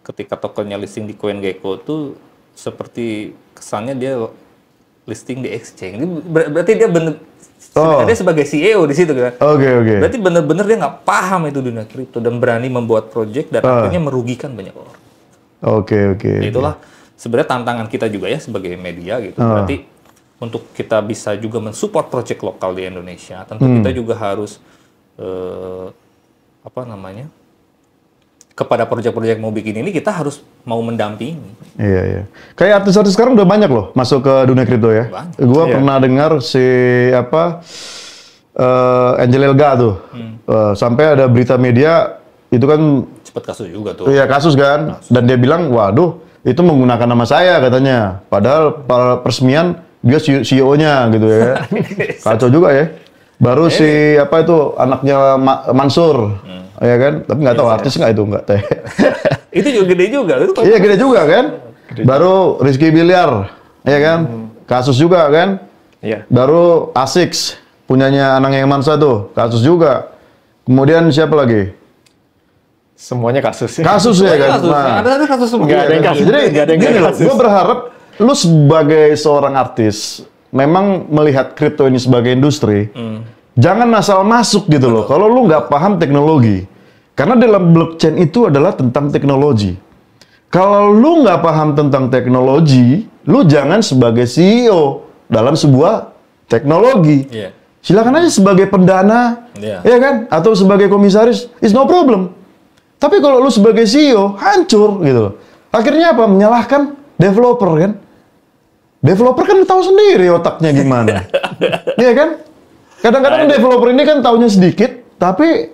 Ketika tokennya listing di CoinGecko tuh seperti kesannya dia listing di exchange. Ini berarti dia dia sebagai CEO di situ kan. Oke. Berarti bener-bener dia nggak paham itu dunia kripto dan berani membuat project dan akhirnya merugikan banyak orang. Oke. Itulah sebenarnya tantangan kita juga ya sebagai media gitu. Berarti untuk kita bisa juga mensupport project lokal di Indonesia, tentu kita juga harus kepada proyek-proyek mau bikin ini kita harus mau mendampingi. Iya. Kayak artis-artis sekarang udah banyak loh masuk ke dunia kripto ya. Banyak. Gua pernah dengar si Angel Elga tuh. Sampai ada berita media itu kan Cepet kasus juga tuh. ya kasus kan. Dan dia bilang, waduh, itu menggunakan nama saya katanya. Padahal peresmian dia CEO-nya gitu ya. Kacau juga ya. Baru si apa itu anaknya Mansur, ya kan? Tapi nggak tahu artis nggak itu nggak teh. Itu juga gede juga. Iya gede juga kan. Baru Rizky Bilyar, ya kan? Kasus juga kan. Iya. Baru Asics punyanya Anang yang Mansa tuh, kasus juga. Kemudian siapa lagi? Semuanya kasus. Kasus ya kan. Kasus. Nah, Ada kasus semua. Nggak ada yang kasus. jadi Nggak ada yang gini loh, kasus. gue berharap lu sebagai seorang artis memang melihat kripto ini sebagai industri, jangan asal masuk gitu loh. Kalau lu nggak paham teknologi, karena dalam blockchain itu adalah tentang teknologi. Kalau lu nggak paham tentang teknologi, lu jangan sebagai CEO dalam sebuah teknologi. Iya. Silakan aja sebagai pendana, Iya. ya kan? Atau sebagai komisaris, is no problem. Tapi kalau lu sebagai CEO, hancur gitu loh. Akhirnya apa? Menyalahkan developer kan? Developer kan tahu sendiri otaknya gimana. Iya kan? Kadang-kadang developer ini kan taunya sedikit, tapi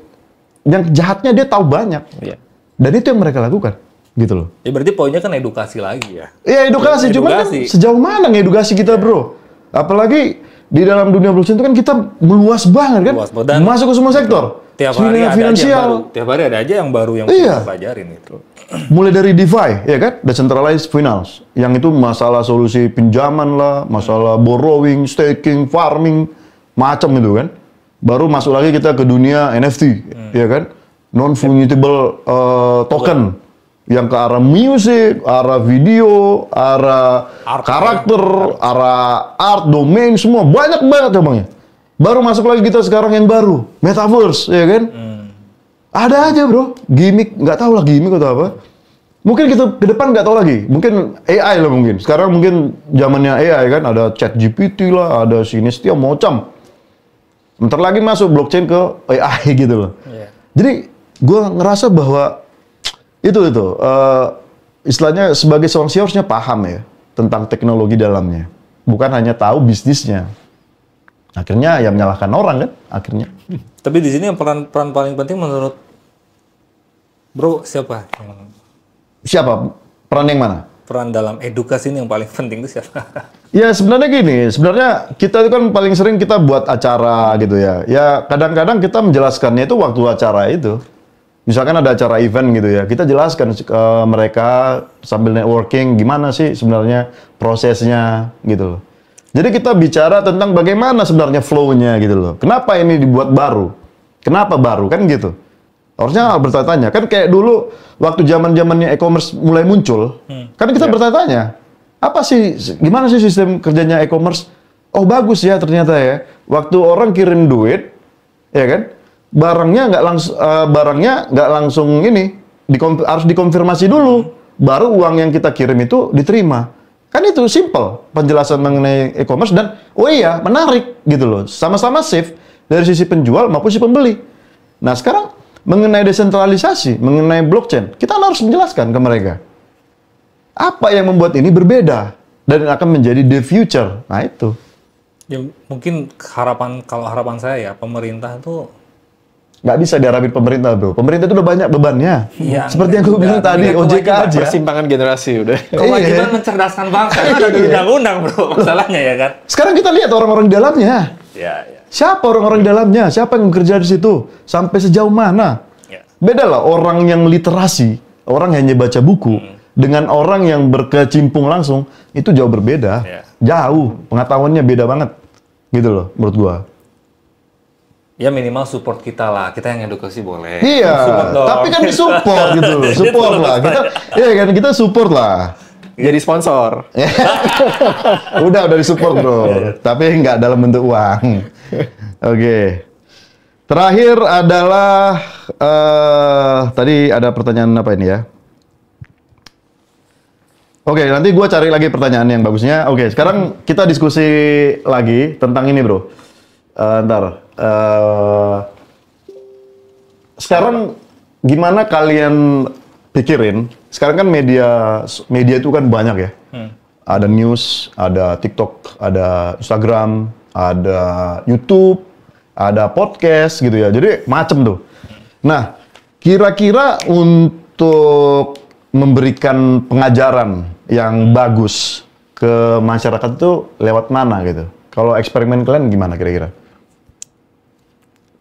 yang jahatnya dia tahu banyak. Iya. Dan itu yang mereka lakukan, gitu loh. Ya berarti poinnya kan edukasi lagi ya. Iya edukasi, cuman kan Edukasi. sejauh mana ngedukasi kita bro? Apalagi di dalam dunia blockchain itu kan kita meluas banget kan? Luas banget. Dan masuk ke semua sektor. Tiap hari ada aja yang Finansial. baru. Tiap hari ada aja yang baru yang Iya. kita pelajarin itu. Mulai dari DeFi, ya kan? Decentralized Finance. Yang itu masalah solusi pinjaman lah, masalah borrowing, staking, farming, macam itu kan. Baru masuk lagi kita ke dunia NFT, ya kan? Non-fungible token. Yang ke arah musik, arah video, arah Art, karakter, arah art, domain, semua. Banyak banget cabangnya. Baru masuk lagi kita sekarang yang baru, Metaverse, ya kan? Ada aja bro, gimmick, nggak tahu lah gimmick atau apa. Mungkin kita ke depan nggak tahu lagi, mungkin AI lah mungkin. Sekarang mungkin zamannya AI kan, ada ChatGPT lah, ada Sinistia, macam. Bentar lagi masuk blockchain ke AI gitu loh. Iya. Jadi gue ngerasa bahwa itu istilahnya sebagai seorang CEO harusnya paham ya tentang teknologi dalamnya, bukan hanya tahu bisnisnya. Akhirnya ya menyalahkan orang kan, akhirnya. Tapi di sini yang peran paling penting menurut Bro siapa? Yang Siapa? Peran yang mana? peran dalam edukasi ini yang paling penting itu siapa? Ya sebenarnya gini, sebenarnya kita itu kan paling sering kita buat acara gitu ya. Ya kadang-kadang kita menjelaskannya itu waktu acara itu. Misalkan ada acara event gitu ya, kita jelaskan ke mereka sambil networking gimana sih sebenarnya prosesnya gitu loh. Jadi kita bicara tentang bagaimana sebenarnya flow-nya gitu loh. Kenapa ini dibuat baru? Kenapa baru? Kan gitu. Harusnya bertanya-tanya. Kan kayak dulu waktu zaman-zamannya e-commerce mulai muncul, kan kita bertanya-tanya, apa sih, gimana sih sistem kerjanya e-commerce? Oh bagus ya ternyata ya. Waktu orang kirim duit, ya kan, barangnya nggak langsung ini, harus dikonfirmasi dulu, baru uang yang kita kirim itu diterima. Kan itu simple penjelasan mengenai e-commerce dan oh iya menarik gitu loh, sama-sama safe dari sisi penjual maupun si pembeli. Nah sekarang mengenai desentralisasi, mengenai blockchain, kita harus menjelaskan ke mereka apa yang membuat ini berbeda dan akan menjadi the future. Nah itu. Ya mungkin kalau harapan saya ya pemerintah tuh Nggak bisa diharapin pemerintah bro. Pemerintah itu udah banyak bebannya. Iya, Seperti yang gue bilang udah, tadi, udah OJK kewajiban aja. Persimpangan generasi udah. kewajiban mencerdaskan bangsa kan ada di undang-undang bro masalahnya ya kan. Sekarang kita lihat orang-orang di dalamnya. Ya ya. Siapa orang-orang di dalamnya? Siapa yang bekerja di situ? Sampai sejauh mana? Ya. Beda lah orang yang literasi, orang yang hanya baca buku, dengan orang yang berkecimpung langsung, itu jauh berbeda. Ya. Jauh, pengetahuannya beda banget. Gitu loh, menurut gua. Ya minimal support kita lah, kita yang edukasi boleh. Iya, Support dong. tapi kan disupport gitu loh, support lah. Kita, iya kan, kita support lah. Jadi sponsor. Udah disupport bro, tapi nggak dalam bentuk uang. Oke. Terakhir adalah tadi ada pertanyaan apa ini ya? Oke, nanti gua cari lagi pertanyaan yang bagusnya. Oke, sekarang kita diskusi lagi tentang ini bro. Sekarang gimana kalian pikirin? Sekarang kan media itu kan banyak ya. Ada news, ada TikTok, ada Instagram, ada YouTube, ada podcast gitu ya. Jadi macem tuh. Nah, kira-kira untuk memberikan pengajaran yang bagus ke masyarakat itu lewat mana gitu? Kalau eksperimen kalian gimana kira-kira?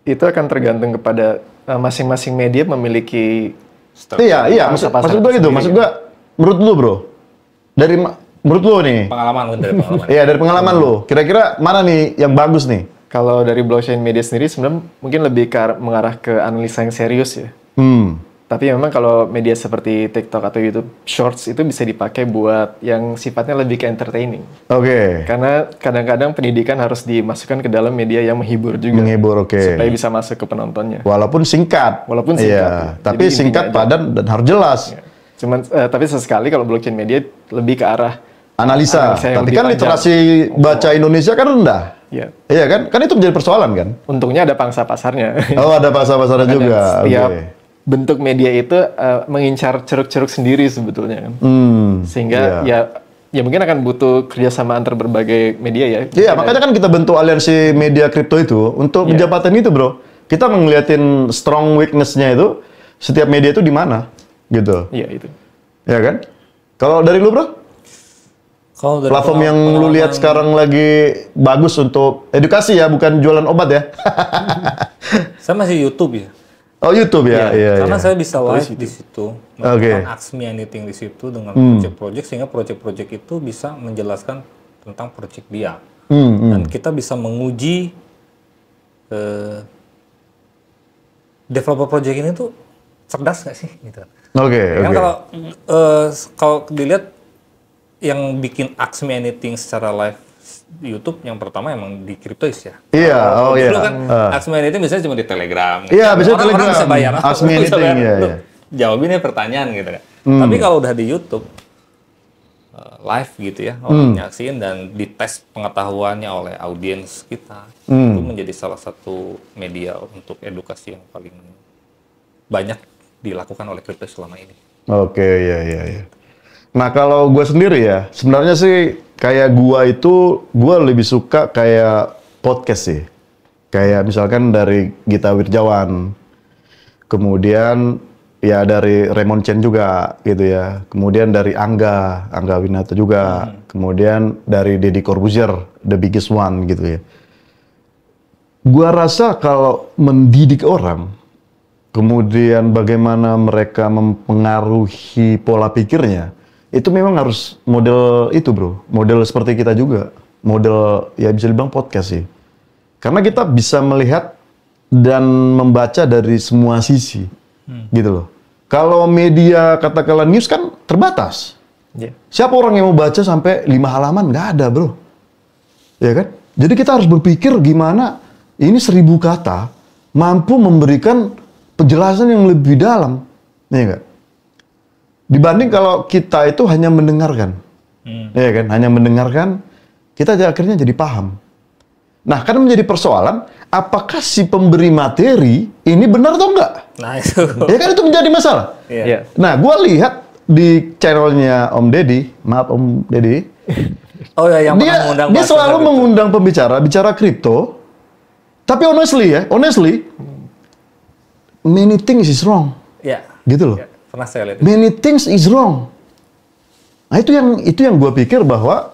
Itu akan tergantung kepada masing-masing media memiliki Iya, maksud gue gitu. Maksud gue, menurut lu bro, menurut lu nih, Pengalaman dari pengalaman. iya dari pengalaman lu, kira-kira mana nih yang bagus nih? Kalau dari blockchain media sendiri sebenarnya mungkin lebih mengarah ke analisa yang serius ya. Tapi memang kalau media seperti TikTok atau YouTube Shorts itu bisa dipakai buat yang sifatnya lebih ke entertaining. Oke. Karena kadang-kadang pendidikan harus dimasukkan ke dalam media yang menghibur juga. Menghibur, oke. Supaya bisa masuk ke penontonnya. Walaupun singkat. Iya, tapi jadi singkat, intinya padat, dan harus jelas. Ya. Cuman, tapi sesekali kalau blockchain media lebih ke arah Analisa. yang Tapi lebih kan panjang. literasi baca Indonesia kan rendah. Ya. Iya kan? Kan itu menjadi persoalan kan? Untungnya ada pangsa pasarnya. Oh, ada pasar-pasarnya juga. Setiap Oke. bentuk media itu mengincar ceruk-ceruk sendiri sebetulnya kan. Sehingga ya mungkin akan butuh kerjasama antar berbagai media ya. Iya, makanya kan kita bentuk aliansi media kripto itu untuk menjabatan itu, bro. Kita ngeliatin strong weakness-nya itu, setiap media itu di mana, gitu. Iya itu. Ya kan? Kalau dari lu, bro? Kalau dari Platform yang lu lihat sekarang lagi bagus untuk edukasi ya, bukan jualan obat ya? saya masih YouTube ya. Oh, YouTube ya? Iya, Karena iya. saya bisa live di situ, melakukan Ask Me Anything di situ dengan project-project, sehingga project-project itu bisa menjelaskan tentang project dia. Dan kita bisa menguji developer project ini tuh cerdas nggak sih? Gitu. Oke. Kan kalau dilihat yang bikin Ask Me Anything secara live di YouTube yang pertama emang di Cryptois ya. Iya, oh iya. Dulu kan Ask Me Anything biasanya cuma di Telegram. Iya, biasanya Orang Telegram. bisa bayar. Ask Me Bisa Anything, bayar. iya, Lu iya. Jawabinnya pertanyaan gitu kan. Tapi kalau udah di YouTube live gitu ya, orang nyaksiin dan dites pengetahuannya oleh audiens kita, itu menjadi salah satu media untuk edukasi yang paling banyak dilakukan oleh Cryptois selama ini. Oke, iya. Nah, kalau gue sendiri ya, sebenarnya sih kayak gue lebih suka kayak podcast sih. Kayak misalkan dari Gita Wirjawan, kemudian ya dari Raymond Chen juga gitu ya, kemudian dari Angga Winata juga, kemudian dari Deddy Corbuzier, the biggest one gitu ya. Gua rasa kalau mendidik orang, kemudian bagaimana mereka mempengaruhi pola pikirnya, itu memang harus model itu bro, model seperti kita juga, model ya bisa dibilang podcast sih. Karena kita bisa melihat dan membaca dari semua sisi, gitu loh. Kalau media katakanlah news kan terbatas. Siapa orang yang mau baca sampai 5 halaman? Nggak ada bro. Ya kan? Jadi kita harus berpikir gimana ini 1000 kata mampu memberikan penjelasan yang lebih dalam. Ya nggak? Dibanding kalau kita itu hanya mendengarkan. Ya kan? Hanya mendengarkan, kita akhirnya jadi paham. Nah, kan menjadi persoalan, apakah si pemberi materi ini benar atau enggak? Nah, itu. Ya kan itu menjadi masalah. Iya. Nah, gue lihat di channelnya Om Deddy, maaf Om Deddy, Oh ya, yang pernah mengundang dia bahasa selalu kripto. mengundang pembicara, bicara kripto, tapi honestly, many things is wrong. Iya. Gitu loh. Ya, pernah saya lihat. Many things is wrong. Nah, itu yang gue pikir bahwa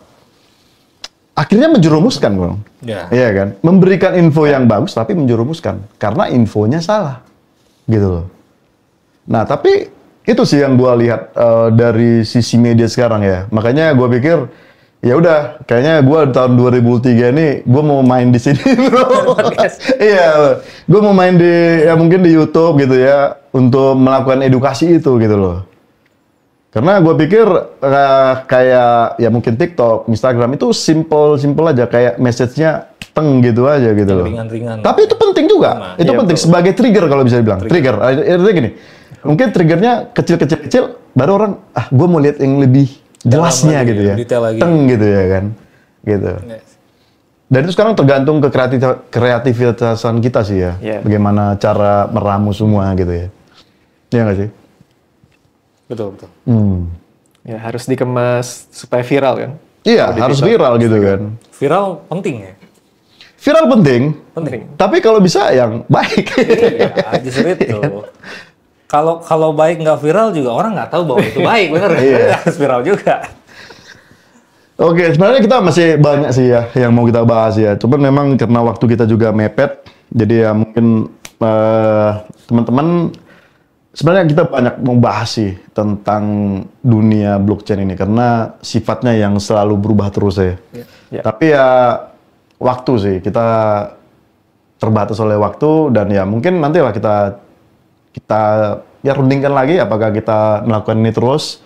akhirnya menjerumuskan, bro. Ya. Iya kan? Memberikan info yang bagus tapi menjerumuskan karena infonya salah. Gitu loh. Nah, tapi itu sih yang gua lihat dari sisi media sekarang ya. Makanya gua pikir ya udah, kayaknya gua tahun 2003 ini gua mau main di sini, bro. Iya, gua mau main di ya mungkin di YouTube gitu ya untuk melakukan edukasi itu gitu loh. Karena gue pikir kayak ya mungkin TikTok, Instagram itu simple aja, kayak message-nya teng gitu aja gitu loh. Ringan-ringan. Tapi itu penting juga. Nah, Itu iya, penting betul. sebagai trigger kalau bisa dibilang. Trigger. Artinya gini. Mungkin triggernya kecil, baru orang gue mau lihat yang lebih jelasnya lagi, gitu ya. detail lagi. Teng gitu ya kan. Gitu. Yes. Dan itu sekarang tergantung ke kreativitasan kita sih ya. Iya. Bagaimana cara meramu semua gitu ya. Iya nggak sih? Betul. Ya harus dikemas supaya viral kan. Iya, Kalau di harus TikTok, viral gitu kan. Viral penting ya. Viral penting, Penting. tapi kalau bisa yang baik. Ya, justru itu. kalau baik nggak viral juga orang nggak tahu bahwa itu baik, bener? Harus viral juga. Oke, sebenarnya kita masih banyak sih ya yang mau kita bahas ya. Cuman memang karena waktu kita juga mepet, jadi ya mungkin teman-teman sebenarnya kita banyak mau bahas sih tentang dunia blockchain ini karena sifatnya yang selalu berubah terus ya. Tapi ya waktu sih, kita terbatas oleh waktu dan ya mungkin nantilah kita ya rundingkan lagi apakah kita melakukan ini terus.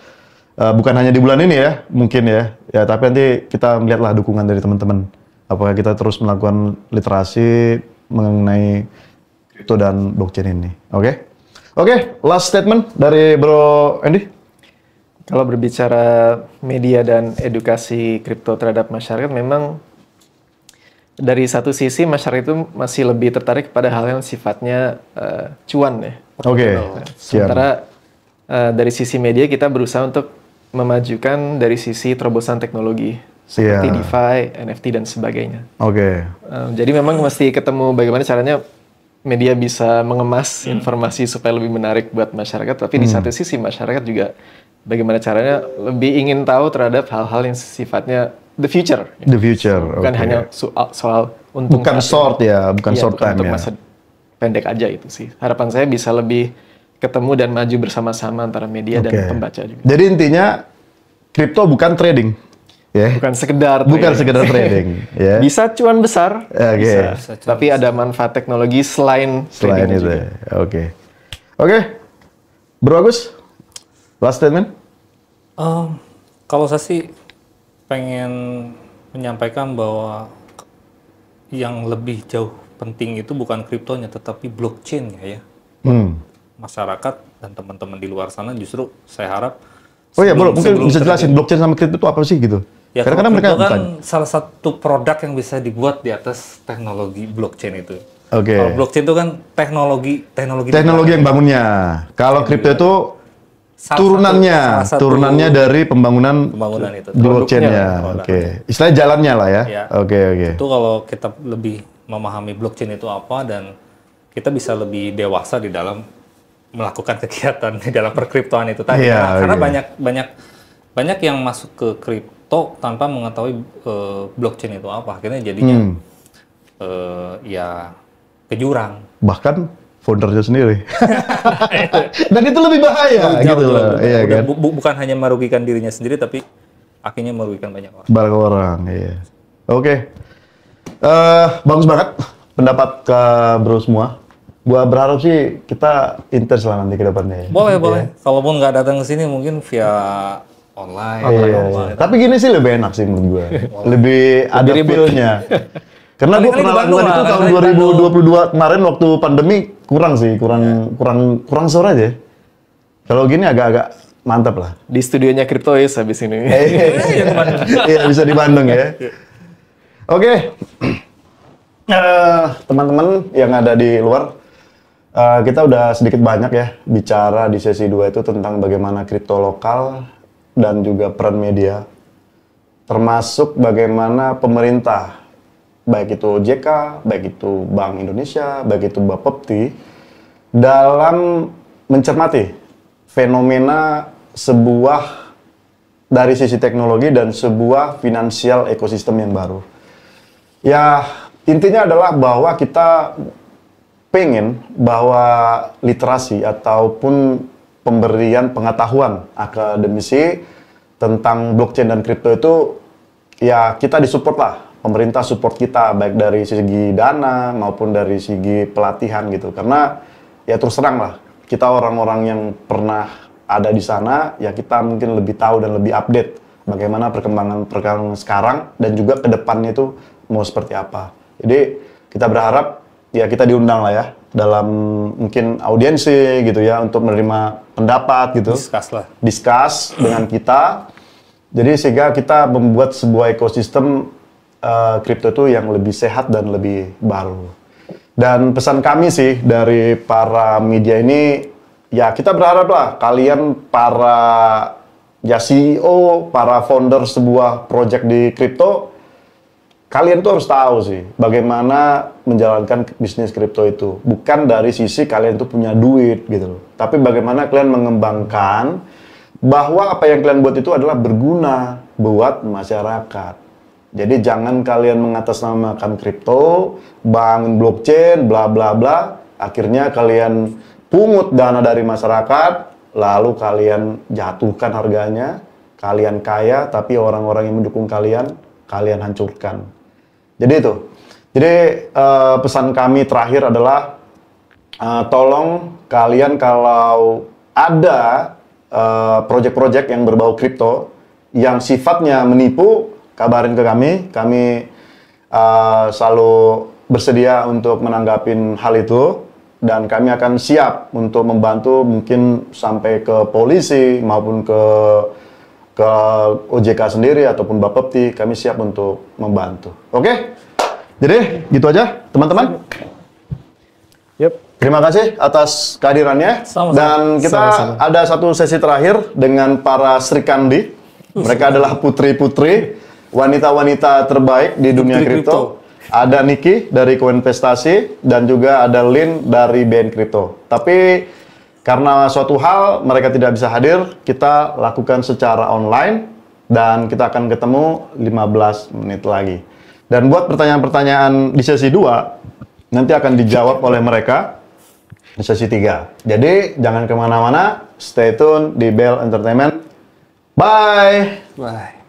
Bukan hanya di bulan ini ya, mungkin ya, tapi nanti kita melihatlah dukungan dari teman-teman. Apakah kita terus melakukan literasi mengenai kripto dan blockchain ini, Oke, last statement dari Bro Andy. Kalau berbicara media dan edukasi kripto terhadap masyarakat, memang dari satu sisi masyarakat itu masih lebih tertarik kepada hal yang sifatnya cuan ya. Sementara dari sisi media kita berusaha untuk memajukan dari sisi terobosan teknologi seperti DeFi, NFT dan sebagainya. Jadi memang mesti ketemu bagaimana caranya media bisa mengemas informasi supaya lebih menarik buat masyarakat, tapi di satu sisi masyarakat juga bagaimana caranya lebih ingin tahu terhadap hal-hal yang sifatnya the future. Bukan hanya soal untung. Bukan short ya, bukan short time untuk ya. masa pendek aja itu sih. Harapan saya bisa lebih ketemu dan maju bersama-sama antara media dan pembaca juga. Jadi intinya kripto bukan trading, ya? Bukan sekedar trading, ya? Bisa cuan besar, bisa. Tapi ada manfaat teknologi selain trading itu. juga. Oke. Bro Agus, last statement? Kalau saya sih pengen menyampaikan bahwa yang lebih jauh penting itu bukan kriptonya, tetapi blockchain ya. Masyarakat dan teman-teman di luar sana justru saya harap mungkin bisa jelasin blockchain sama kripto itu apa sih gitu? Ya, karena mereka kan salah satu produk yang bisa dibuat di atas teknologi blockchain itu. Kalau blockchain itu kan teknologi yang bangunnya. Kalau kripto itu turunannya dari pembangunan itu. Blockchainnya. Istilahnya jalannya lah ya. Itu kalau kita lebih memahami blockchain itu apa dan kita bisa lebih dewasa di dalam melakukan kegiatan di dalam perkriptoan itu tadi. Karena banyak yang masuk ke kripto tanpa mengetahui blockchain itu apa. Akhirnya jadinya ke jurang. Bahkan foundernya sendiri. Dan itu lebih bahaya gitu loh. Bukan hanya merugikan dirinya sendiri tapi akhirnya merugikan banyak orang. Oke. Bagus banget pendapat ke bro semua. Gua berharap sih kita intens lah nanti ke depannya. Boleh. Kalaupun nggak datang ke sini mungkin via online. Tapi gini sih lebih enak sih menurut gue. Lebih ada feel-nya. Karena gue pernah lakukan itu tahun 2022 kemarin waktu pandemi kurang sore aja. Kalau gini agak-agak mantap lah. Di studionya Cryptois habis ini. Iya, bisa di Bandung ya. Oke. Teman-teman yang ada di luar, kita udah sedikit banyak ya bicara di sesi 2 itu tentang bagaimana kripto lokal dan juga peran media, termasuk bagaimana pemerintah, baik itu OJK, baik itu Bank Indonesia, baik itu Bapepti, dalam mencermati fenomena sebuah dari sisi teknologi dan sebuah finansial ekosistem yang baru. Ya, intinya adalah bahwa kita pengen bahwa literasi ataupun pemberian pengetahuan akademisi tentang blockchain dan kripto itu ya kita disupport lah, pemerintah support kita baik dari segi dana maupun dari segi pelatihan gitu. Karena ya terus terang lah, kita orang-orang yang pernah ada di sana ya kita mungkin lebih tahu dan lebih update bagaimana perkembangan sekarang dan juga ke depannya itu mau seperti apa. Jadi kita berharap ya kita diundang lah ya dalam mungkin audiensi gitu ya untuk menerima pendapat gitu. Discuss dengan kita. Jadi sehingga kita membuat sebuah ekosistem kripto itu yang lebih sehat dan lebih baru. Dan pesan kami sih dari para media ini ya kita berharap lah kalian para ya CEO, para founder sebuah project di kripto, kalian tuh harus tahu sih bagaimana menjalankan bisnis kripto itu. Bukan dari sisi kalian tuh punya duit gitu loh. Tapi bagaimana kalian mengembangkan bahwa apa yang kalian buat itu adalah berguna buat masyarakat. Jadi jangan kalian mengatasnamakan kripto, bangun blockchain, bla bla bla. Akhirnya kalian pungut dana dari masyarakat, lalu kalian jatuhkan harganya, kalian kaya, tapi orang-orang yang mendukung kalian hancurkan. Jadi itu. Jadi pesan kami terakhir adalah tolong kalian kalau ada project-project yang berbau kripto yang sifatnya menipu, kabarin ke kami. Kami selalu bersedia untuk menanggapin hal itu dan kami akan siap untuk membantu mungkin sampai ke polisi maupun ke OJK sendiri ataupun Bapepti, kami siap untuk membantu. Oke? Jadi, gitu aja, teman-teman. Yep. Terima kasih atas kehadirannya. Sama-sama. Dan kita ada satu sesi terakhir dengan para Sri Kandi. Mereka adalah putri-putri, wanita-wanita terbaik di dunia kripto. Ada Niki dari Koinvestasi dan juga ada Lin dari BN Crypto. Tapi karena suatu hal mereka tidak bisa hadir, kita lakukan secara online dan kita akan ketemu 15 menit lagi. Dan buat pertanyaan-pertanyaan di sesi 2, nanti akan dijawab oleh mereka di sesi 3. Jadi jangan kemana-mana, stay tune di Bell Entertainment. Bye! Bye.